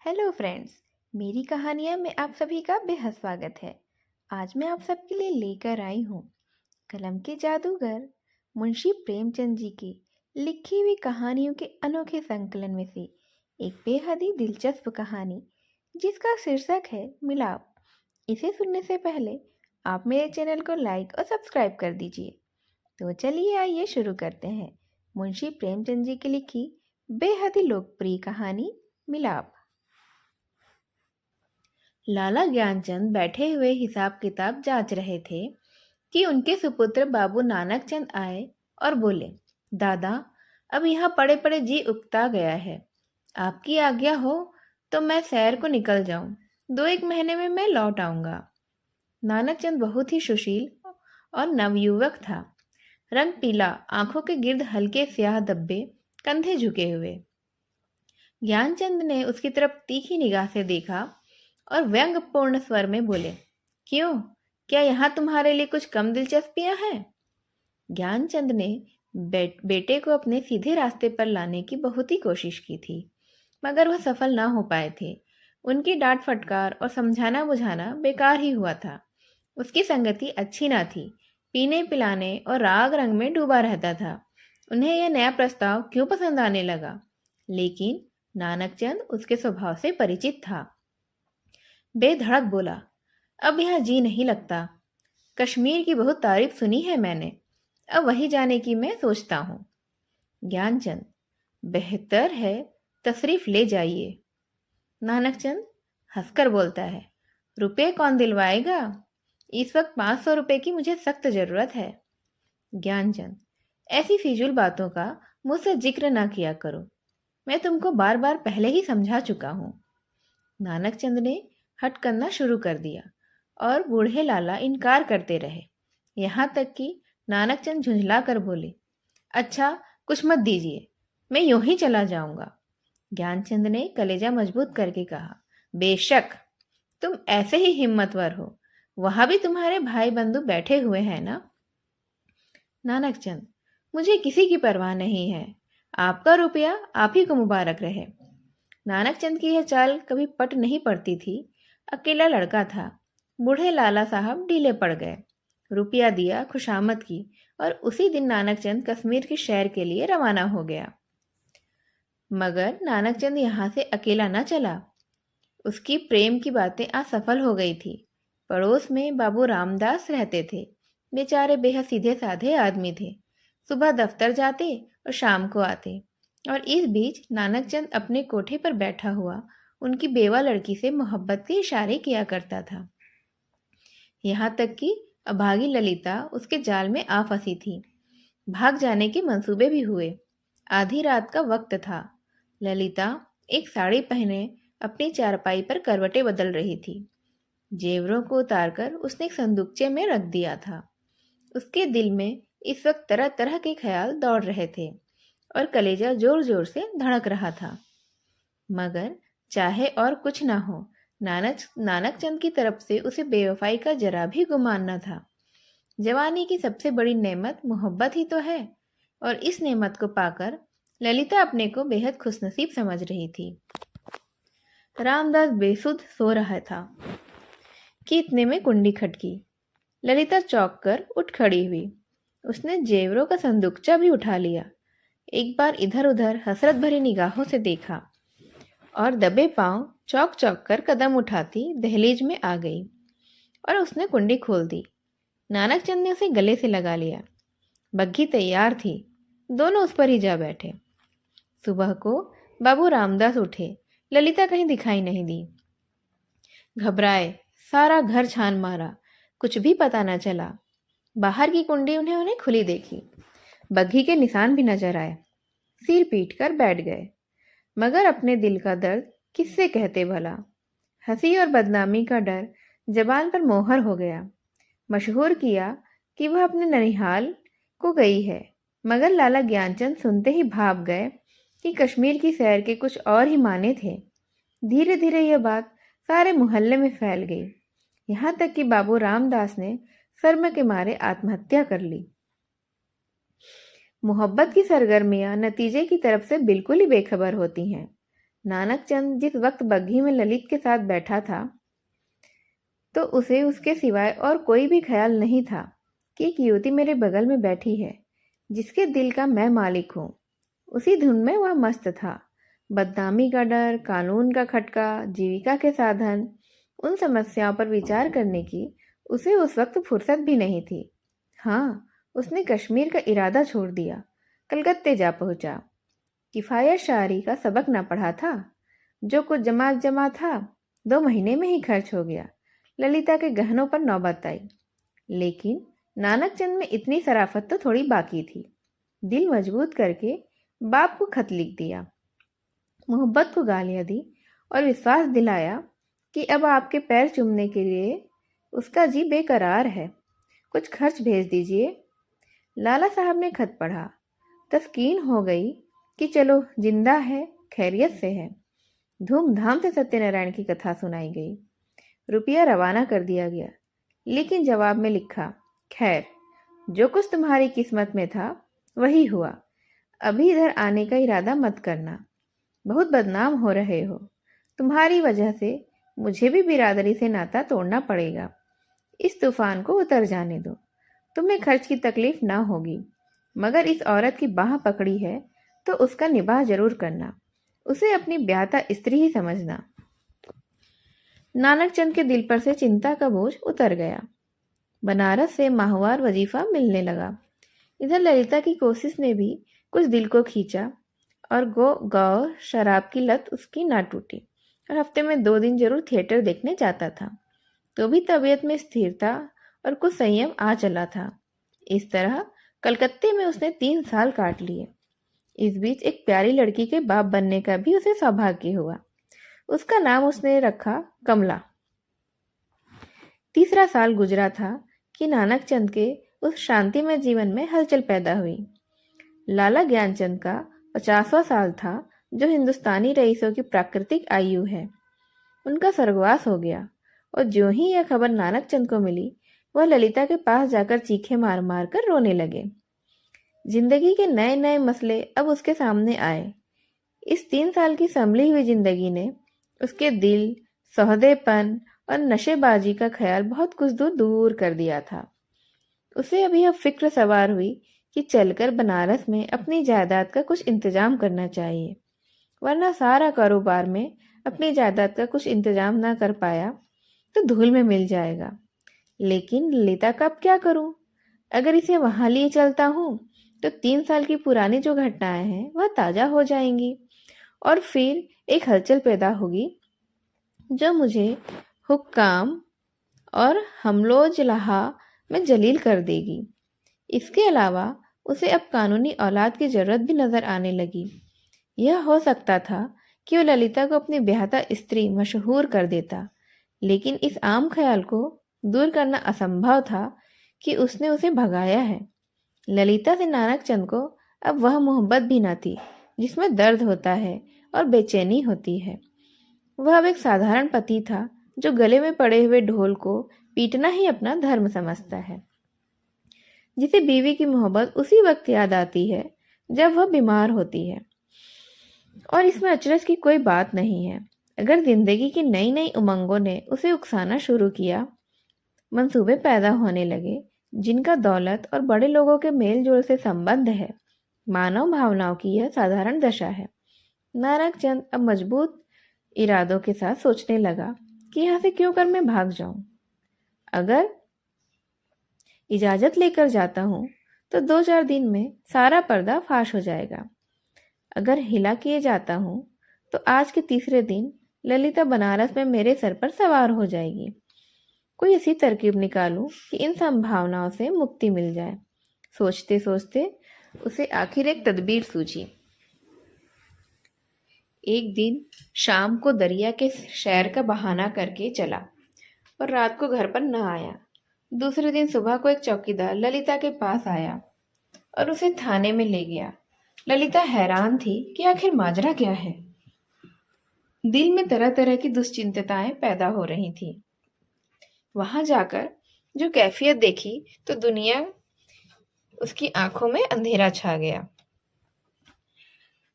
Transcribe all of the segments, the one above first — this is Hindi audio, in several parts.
हेलो फ्रेंड्स, मेरी कहानियाँ में आप सभी का बेहद स्वागत है। आज मैं आप सबके लिए लेकर आई हूँ कलम के जादूगर मुंशी प्रेमचंद जी की लिखी हुई कहानियों के अनोखे संकलन में से एक बेहद ही दिलचस्प कहानी जिसका शीर्षक है मिलाप। इसे सुनने से पहले आप मेरे चैनल को लाइक और सब्सक्राइब कर दीजिए। तो चलिए आइए शुरू करते हैं मुंशी प्रेमचंद जी की लिखी बेहद ही लोकप्रिय कहानी मिलाप। लाला ज्ञानचंद बैठे हुए हिसाब किताब जांच रहे थे कि उनके सुपुत्र बाबू नानक चंद आए और बोले, दादा, अब यहाँ पड़े पड़े जी उकता गया है। आपकी आज्ञा हो तो मैं सैर को निकल जाऊं। 2-1 महीने में मैं लौट आऊंगा। नानक चंद बहुत ही सुशील और नवयुवक था। रंग पीला, आंखों के गिर्द हल्के स्याह धब्बे, कंधे झुके हुए। ज्ञानचंद ने उसकी तरफ तीखी निगाह से देखा और व्यंग्यपूर्ण स्वर में बोले, क्यों, क्या यहाँ तुम्हारे लिए कुछ कम दिलचस्पियां हैं? ज्ञानचंद ने बेटे को अपने सीधे रास्ते पर लाने की बहुत ही कोशिश की थी, मगर वह सफल ना हो पाए थे। उनकी डांट फटकार और समझाना बुझाना बेकार ही हुआ था। उसकी संगति अच्छी ना थी, पीने पिलाने और राग रंग में डूबा रहता था। उन्हें यह नया प्रस्ताव क्यों पसंद आने लगा? लेकिन नानकचंद उसके स्वभाव से परिचित था। बेधड़क बोला, अब यहाँ जी नहीं लगता। कश्मीर की बहुत तारीफ सुनी है मैंने, अब वहीं जाने की मैं सोचता हूँ। ज्ञानचंद, बेहतर है, तशरीफ ले जाइए। नानकचंद हंसकर बोलता है, रुपये कौन दिलवाएगा? इस वक्त 500 रुपये की मुझे सख्त जरूरत है। ज्ञानचंद, ऐसी फिजूल बातों का मुझसे जिक्र ना किया करो, मैं तुमको बार बार पहले ही समझा चुका हूँ। नानकचंद ने हट करना शुरू कर दिया और बूढ़े लाला इनकार करते रहे। यहाँ तक कि नानकचंद झुंझला कर बोले, अच्छा, कुछ मत दीजिए, मैं यूं ही चला जाऊंगा। ज्ञानचंद ने कलेजा मजबूत करके कहा, बेशक, तुम ऐसे ही हिम्मतवर हो, वहां भी तुम्हारे भाई बंधु बैठे हुए हैं ना? नानकचंद, मुझे किसी की परवाह नहीं है, आपका रुपया आप ही को मुबारक रहे। नानकचंद की यह चाल कभी पट नहीं पड़ती थी। अकेला लड़का था। बूढ़े लाला साहब ढीले पड़ गए। रुपया दिया, खुशामद की और उसी दिन नानकचंद कश्मीर की सैर के लिए रवाना हो गया। मगर नानकचंद यहाँ से अकेला न चला। उसकी प्रेम की बातें आज सफल हो गई थी। पड़ोस में बाबू रामदास रहते थे। बेचारे बेहद सीधे साधे आदमी थे। सुबह दफ्तर जाते और शाम को आते, और इस बीच नानकचंद अपने कोठे पर बैठा हुआ उनकी बेवा लड़की से मोहब्बत के इशारे किया करता था। यहाँ तक कि अभागी ललिता उसके जाल में आ फंसी थी। भाग जाने के मंसूबे भी हुए। आधी रात का वक्त था। ललिता एक साड़ी पहने अपनी चारपाई पर करवटें बदल रही थी। जेवरों को उतारकर उसने एक संदूकचे में रख दिया था। उसके दिल में इस वक्त तरह तरह के ख्याल दौड़ रहे थे और कलेजा जोर जोर से धड़क रहा था। मगर चाहे और कुछ ना हो, नानकचंद की तरफ से उसे बेवफाई का जरा भी गुमान न था। जवानी की सबसे बड़ी नेमत मोहब्बत ही तो है, और इस नेमत को पाकर ललिता अपने को बेहद खुशनसीब समझ रही थी। रामदास बेसुध सो रहा था कि इतने में कुंडी खटकी। ललिता चौंक कर उठ खड़ी हुई। उसने जेवरों का संदूकचा भी उठा लिया। एक बार इधर उधर हसरत भरी निगाहों से देखा और दबे पांव चौक चौक कर कदम उठाती दहलीज में आ गई और उसने कुंडी खोल दी। नानकचंद ने उसे गले से लगा लिया। बग्घी तैयार थी। दोनों उस पर ही जा बैठे। सुबह को बाबू रामदास उठे। ललिता कहीं दिखाई नहीं दी। घबराए, सारा घर छान मारा, कुछ भी पता न चला। बाहर की कुंडी उन्हें खुली देखी। बग्घी के निशान भी नजर आए। सिर पीट कर बैठ गए। मगर अपने दिल का दर्द किससे कहते भला? हंसी और बदनामी का डर जबान पर मोहर हो गया। मशहूर किया कि वह अपने ननिहाल को गई है। मगर लाला ज्ञानचंद सुनते ही भाप गए कि कश्मीर की सैर के कुछ और ही माने थे। धीरे धीरे यह बात सारे मोहल्ले में फैल गई, यहाँ तक कि बाबू रामदास ने शर्म के मारे आत्महत्या कर ली। मोहब्बत की सरगर्मियां नतीजे की तरफ से बिल्कुल ही बेखबर होती हैं। नानक चंद जिस वक्त बग्घी में ललित के साथ बैठा था तो उसे उसके सिवाय और कोई भी ख्याल नहीं था कि एक युवती मेरे बगल में बैठी है जिसके दिल का मैं मालिक हूँ। उसी धुन में वह मस्त था। बदनामी का डर, कानून का खटका, जीविका के साधन, उन समस्याओं पर विचार करने की उसे उस वक्त फुर्सत भी नहीं थी। हाँ, उसने कश्मीर का इरादा छोड़ दिया, कलकत्ते जा पहुंचा। किफायत शायरी का सबक न पढ़ा था। जो कुछ जमा था 2 महीने में ही खर्च हो गया। ललिता के गहनों पर नौबत आई, लेकिन नानक चंद में इतनी शराफत तो थोड़ी बाकी थी। दिल मजबूत करके बाप को खत लिख दिया, मोहब्बत को गालियां दी और विश्वास दिलाया कि अब आपके पैर चूमने के लिए उसका जी बेकरार है, कुछ खर्च भेज दीजिए। लाला साहब ने खत पढ़ा। तस्कीन हो गई कि चलो जिंदा है, खैरियत से है। धूमधाम से सत्यनारायण की कथा सुनाई गई। रुपया रवाना कर दिया गया, लेकिन जवाब में लिखा, खैर, जो कुछ तुम्हारी किस्मत में था वही हुआ। अभी इधर आने का इरादा मत करना, बहुत बदनाम हो रहे हो। तुम्हारी वजह से मुझे भी बिरादरी से नाता तोड़ना पड़ेगा। इस तूफान को उतर जाने दो, तुम्हें खर्च की तकलीफ ना होगी, मगर इस औरत की बाह पकड़ी है तो उसका निबाह जरूर करना, उसे अपनी ब्याहता स्त्री ही समझना। नानक चंद के दिल पर से चिंता का बोझ उतर गया। बनारस से माहवार वजीफा मिलने लगा। इधर ललिता की कोशिश ने भी कुछ दिल को खींचा और गौ शराब की लत उसकी ना टूटी और हफ्ते में 2 दिन जरूर थिएटर देखने जाता था। तो भी तबीयत में स्थिरता और कुछ संयम आ चला था। इस तरह कलकत्ते में उसने 3 साल काट लिए। इस बीच एक प्यारी लड़की के बाप बनने का भी उसे सौभाग्य हुआ। उसका नाम उसने रखा कमला। तीसरा साल गुजरा था कि नानक चंद के उस शांतिमय जीवन में हलचल पैदा हुई। लाला ज्ञानचंद का 50वां साल था, जो हिंदुस्तानी रईसों की प्राकृतिक आयु है। उनका स्वर्गवास हो गया और ज्यों ही यह खबर नानक चंद को मिली, वह ललिता के पास जाकर चीखे मार मार कर रोने लगे। जिंदगी के नए नए मसले अब उसके सामने आए। इस 3 साल की संभली हुई जिंदगी ने उसके दिल, सौदेपन और नशेबाजी का ख्याल बहुत कुछ दूर दूर कर दिया था। उसे अभी अब फिक्र सवार हुई कि चलकर बनारस में अपनी जायदाद का कुछ इंतजाम करना चाहिए, वरना सारा कारोबार में अपनी जायदाद का कुछ इंतजाम ना कर पाया तो धूल में मिल जाएगा। लेकिन ललिता का अब क्या करूं? अगर इसे वहां लिए चलता हूं तो 3 साल की पुरानी जो घटनाएं हैं वह ताजा हो जाएंगी और फिर एक हलचल पैदा होगी जो मुझे हुक्काम और हमलो जलाहा में जलील कर देगी। इसके अलावा उसे अब कानूनी औलाद की जरूरत भी नजर आने लगी। यह हो सकता था कि वह ललिता को अपनी ब्याहता स्त्री मशहूर कर देता, लेकिन इस आम ख्याल को दूर करना असंभव था कि उसने उसे भगाया है। ललिता से नानक चंद को अब वह मोहब्बत भी न थी जिसमें दर्द होता है और बेचैनी होती है। वह अब एक साधारण पति था जो गले में पड़े हुए ढोल को पीटना ही अपना धर्म समझता है, जिसे बीवी की मोहब्बत उसी वक्त याद आती है जब वह बीमार होती है। और इसमें अचरज की कोई बात नहीं है। अगर जिंदगी की नई नई उमंगों ने उसे उकसाना शुरू किया, मंसूबे पैदा होने लगे जिनका दौलत और बड़े लोगों के मेल जोल से संबंध है। मानव भावनाओं की यह साधारण दशा है। नानक चंद अब मजबूत इरादों के साथ सोचने लगा कि यहाँ से क्यों कर मैं भाग जाऊं। अगर इजाजत लेकर जाता हूं तो 2-4 दिन में सारा पर्दा फाश हो जाएगा। अगर हिला किए जाता हूं तो आज के तीसरे दिन ललिता बनारस में मेरे सर पर सवार हो जाएगी। कोई ऐसी तरकीब निकालूं कि इन संभावनाओं से मुक्ति मिल जाए। सोचते सोचते उसे आखिर एक तदबीर सूझी। एक दिन शाम को दरिया के शहर का बहाना करके चला और रात को घर पर न आया। दूसरे दिन सुबह को एक चौकीदार ललिता के पास आया और उसे थाने में ले गया। ललिता हैरान थी कि आखिर माजरा क्या है। दिल में तरह तरह की दुश्चिंताएं पैदा हो रही थी। वहां जाकर जो कैफियत देखी तो दुनिया उसकी आंखों में अंधेरा छा गया।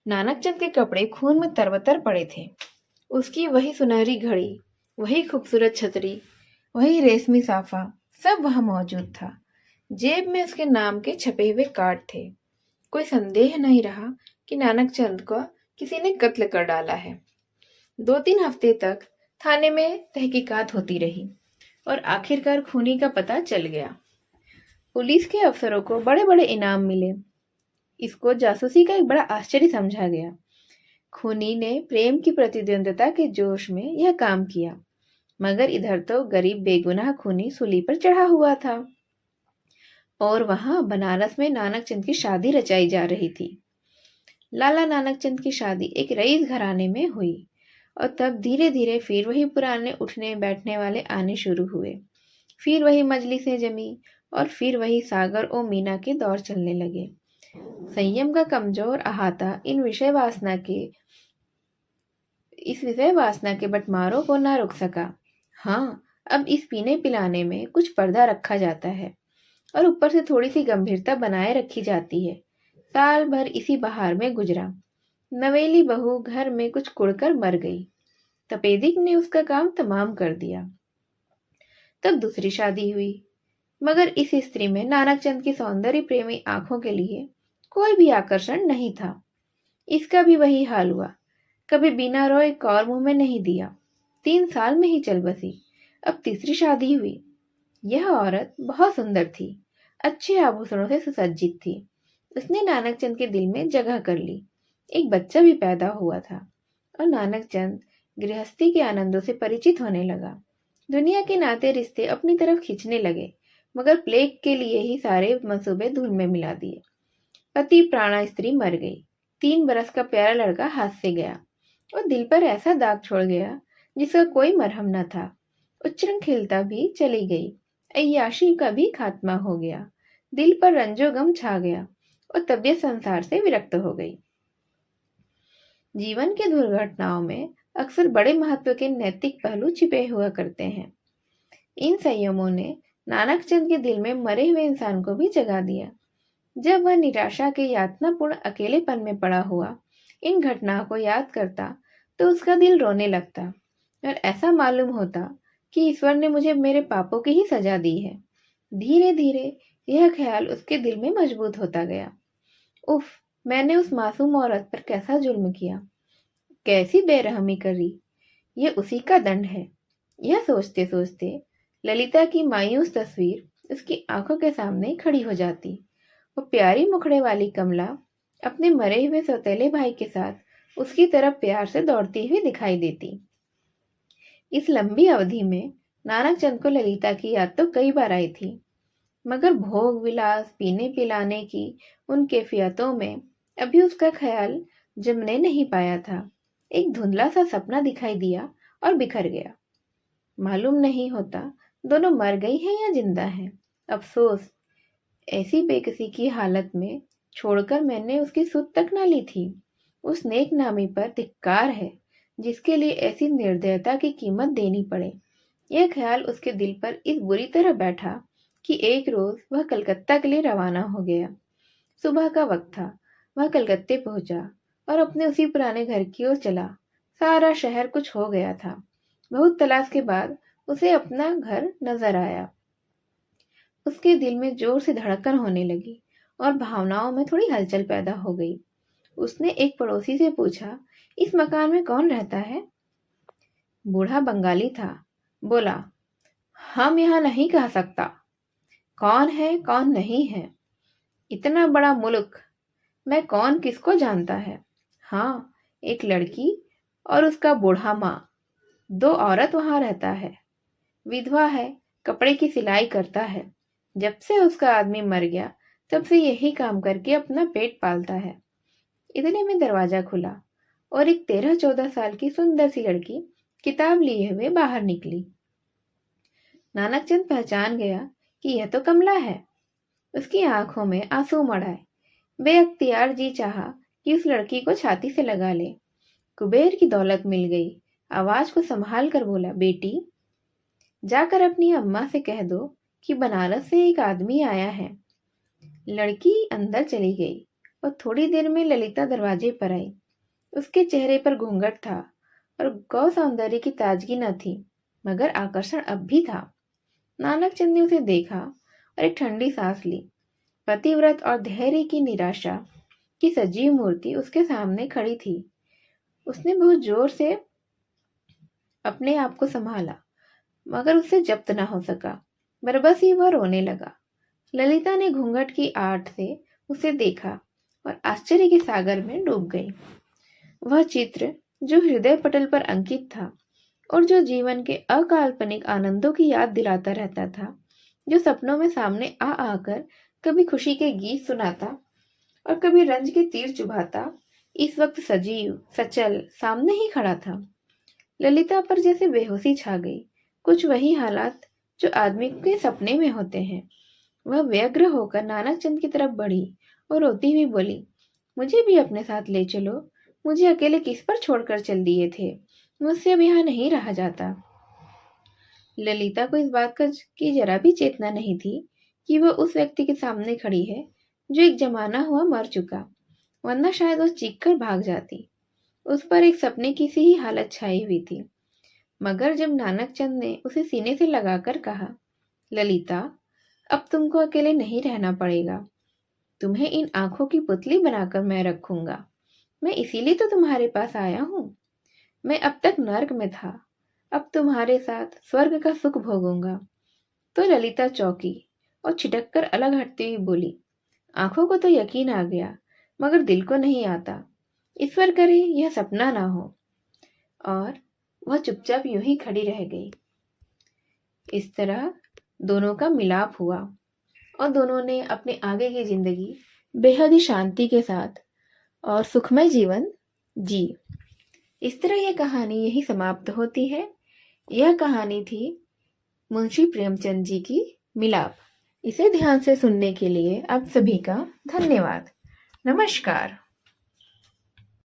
नानकचंद के कपड़े खून में तरबतर पड़े थे। उसकी वही सुनहरी घड़ी, वही खूबसूरत छतरी, वही रेशमी साफा, सब वहां मौजूद था। जेब में उसके नाम के छपे हुए कार्ड थे। कोई संदेह नहीं रहा कि नानकचंद को किसी ने कत्ल कर डाला है। 2-3 हफ्ते तक थाने में तहकीकात होती रही और आखिरकार खूनी का पता चल गया। पुलिस के अफसरों को बड़े बड़े इनाम मिले। इसको जासूसी का एक बड़ा आश्चर्य समझा गया। खूनी ने प्रेम की प्रतिद्वंद्विता के जोश में यह काम किया, मगर इधर तो गरीब बेगुनाह खूनी सूली पर चढ़ा हुआ था और वहां बनारस में नानकचंद की शादी रचाई जा रही थी। लाला नानकचंद की शादी एक रईस घराने में हुई और तब धीरे धीरे फिर वही पुराने उठने बैठने वाले आने शुरू हुए। फिर वही मजलिसें जमी और फिर वही सागर और मीना के दौर चलने लगे। संयम का कमजोर अहाता इस विषय वासना के बंटवारों को ना रोक सका। हाँ, अब इस पीने पिलाने में कुछ पर्दा रखा जाता है और ऊपर से थोड़ी सी गंभीरता बनाए रखी जाती है। साल भर इसी बहार में गुजरा। नवेली बहू घर में कुछ कुड़कर मर गई। तपेदिक ने उसका काम तमाम कर दिया। तब दूसरी शादी हुई, मगर इस स्त्री में नानकचंद की सौंदर्य प्रेमी आंखों के लिए कोई भी आकर्षण नहीं था। इसका भी वही हाल हुआ। कभी बिना रोए एक और मुंह में नहीं दिया। 3 साल में ही चल बसी। अब तीसरी शादी हुई। यह औरत बहुत सुंदर थी, अच्छे आभूषणों से सुसज्जित थी। उसने नानकचंद के दिल में जगह कर ली। एक बच्चा भी पैदा हुआ था और नानकचंद गृहस्थी के आनंदों से परिचित होने लगा। दुनिया के नाते रिश्ते अपनी तरफ खींचने लगे, मगर प्लेग के लिए ही सारे मंसूबे धूल में मिला दिए। पति प्राणा स्त्री मर गई। 3 बरस का प्यारा लड़का हाथ से गया और दिल पर ऐसा दाग छोड़ गया जिसका कोई मरहम न था। उच्चारण खिलता भी चली गई। अय्याशी का भी खात्मा हो गया। दिल पर रंजो गम छा गया और तबीयत संसार से विरक्त हो गई। जीवन के दुर्घटनाओं में अक्सर बड़े महत्व के नैतिक पहलू छिपे हुआ करते हैं। इन संयमों ने नानकचंद के दिल में मरे हुए इंसान को भी जगा दिया। जब वह निराशा के यातनापूर्ण अकेलेपन में पड़ा हुआ इन घटनाओं को याद करता तो उसका दिल रोने लगता और ऐसा मालूम होता कि ईश्वर ने मुझे मेरे पापों की ही सजा दी है। धीरे धीरे यह ख्याल उसके दिल में मजबूत होता गया। उफ, मैंने उस मासूम औरत पर कैसा जुल्म किया, कैसी बेरहमी करी, यह उसी का दंड है। यह सोचते सोचते ललिता की मायूस तस्वीर उसकी आंखों के सामने खड़ी हो जाती। वो प्यारी मुखड़े वाली कमला अपने मरे हुए सौतेले भाई के साथ उसकी तरफ प्यार से दौड़ती हुई दिखाई देती। इस लंबी अवधि में नानकचंद को ललिता की याद तो कई बार आई थी, मगर भोग विलास पीने पिलाने की उन कैफियतों में अभी उसका ख्याल जमने नहीं पाया था। एक धुंधला सा सपना दिखाई दिया और बिखर गया। मालूम नहीं होता दोनों मर गई हैं या जिंदा हैं। अफसोस, ऐसी बेकसी की हालत में छोड़कर मैंने उसकी सुध तक न ली थी। उस नेक नामी पर धिक्कार है जिसके लिए ऐसी निर्दयता की कीमत देनी पड़े। यह ख्याल उसके दिल पर इस बुरी तरह बैठा कि एक रोज वह कलकत्ता के लिए रवाना हो गया। सुबह का वक्त था। वह कलकत्ते पहुंचा और अपने उसी पुराने घर की ओर चला। सारा शहर कुछ हो गया था। बहुत तलाश के बाद उसे अपना घर नजर आया। उसके दिल में जोर से धड़कन होने लगी और भावनाओं में थोड़ी हलचल पैदा हो गई। उसने एक पड़ोसी से पूछा, इस मकान में कौन रहता है? बूढ़ा बंगाली था। बोला, हम यहाँ नहीं कह सकता कौन है कौन नहीं है। इतना बड़ा मुल्क, मैं कौन किसको जानता है। हाँ, एक लड़की और उसका बूढ़ा माँ, 2 औरत वहां रहता है। विधवा है, कपड़े की सिलाई करता है। जब से उसका आदमी मर गया तब से यही काम करके अपना पेट पालता है। इतने में दरवाजा खुला और एक 13-14 साल की सुंदर सी लड़की किताब लिए हुए बाहर निकली। नानकचंद पहचान गया कि यह तो कमला है। उसकी आंखों में आंसू मड़ आए। बेअख्तियार जी चाहा कि उस लड़की को छाती से लगा ले। कुबेर की दौलत मिल गई। आवाज को संभाल कर बोला, बेटी, जाकर अपनी अम्मा से कह दो कि बनारस से एक आदमी आया है। लड़की अंदर चली गई और थोड़ी देर में ललिता दरवाजे पर आई। उसके चेहरे पर घूंघट था और गौ सौंदर्य की ताजगी न थी, मगर आकर्षण अब भी था। नानकचंद ने उसे देखा और एक ठंडी सांस ली। पतिव्रत और धैर्य की निराशा की सजीव मूर्ति उसके सामने खड़ी थी। उसने बहुत जोर से अपने आप को संभाला, मगर उससे जब्त न हो सका। बरबस ही वह रोने लगा। ललिता ने घूंघट की आड़ से उसे देखा और आश्चर्य के सागर में डूब गई। वह चित्र जो हृदय पटल पर अंकित था और जो जीवन के अकाल्पनिक आनंदों की याद दिलाता रहता था, जो सपनों में सामने आ आकर कभी खुशी के गीत सुनाता और कभी रंज के तीर चुभाता, इस वक्त सजीव सचल सामने ही खड़ा था। ललिता पर जैसे बेहोशी छा गई। कुछ वही हालात जो आदमी के सपने में होते हैं। वह व्यग्र होकर नानकचंद की तरफ बढ़ी और रोती हुई बोली, मुझे भी अपने साथ ले चलो। मुझे अकेले किस पर छोड़कर चल दिए थे? मुझसे अब यहाँ नहीं रहा जाता। ललिता को इस बात की जरा भी चेतना नहीं थी कि वह उस व्यक्ति के सामने खड़ी है जो एक जमाना हुआ मर चुका, वरना शायद वो चीख कर भाग जाती। उस पर एक सपने की सी ही हालत छाई हुई थी। मगर जब नानकचंद ने उसे सीने से लगाकर कहा, ललिता, अब तुमको अकेले नहीं रहना पड़ेगा। तुम्हें इन आंखों की पुतली बनाकर मैं रखूंगा। मैं इसीलिए तो तुम्हारे पास आया हूं। मैं अब तक नर्क में था, अब तुम्हारे साथ स्वर्ग का सुख भोगूंगा। तो ललिता चौंकी और छिटक कर अलग हटती हुई बोली, आंखों को तो यकीन आ गया, मगर दिल को नहीं आता। ईश्वर करे यह सपना ना हो। और वह चुपचाप यूं ही खड़ी रह गई। इस तरह दोनों का मिलाप हुआ और दोनों ने अपने आगे की जिंदगी बेहद ही शांति के साथ और सुखमय जीवन जी। इस तरह यह कहानी यही समाप्त होती है। यह कहानी थी मुंशी प्रेमचंद जी की मिलाप। इसे ध्यान से सुनने के लिए आप सभी का धन्यवाद। नमस्कार।